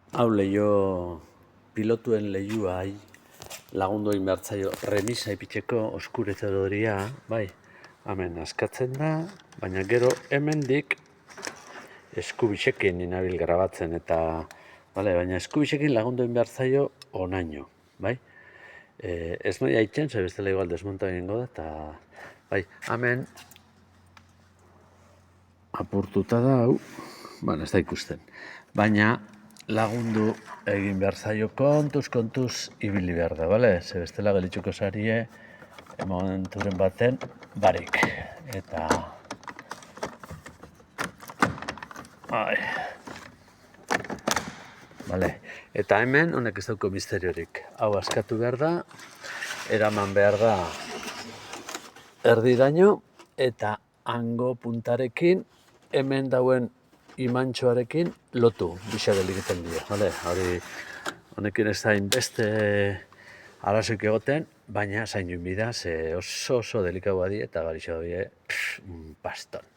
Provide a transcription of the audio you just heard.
Hau leio, pilotuen leiuai lagundu egin behar zaio remisa ipitxeko oskuretzadoria, bai, hemen askatzen da, baina gero hemendik eskubixekin inabil grabatzen eta, baina eskubixekin lagundu egin behar zaio onaino, bai? Ez nahi haitzen, ze bestela igual desmonta egingo da, eta, bai, hemen apurtuta da hau, ez da ikusten, baina lagundu egin behar zaio kontuz ibili behar da, bale? Ze bestela gelitxuko zarie momenturen baten barik. Eta... Bale. Eta hemen, honek ez dauko misteriorik. Hau askatu behar da, eraman behar da erdiraino, eta hango puntarekin, hemen dauen imantxoarekin lotu, bixadel egiten dira, bale? Hori, honekin ez da inbeste arazoik egoten, baina zain joan bida, ze oso delikagua di eta garixo doi, baston.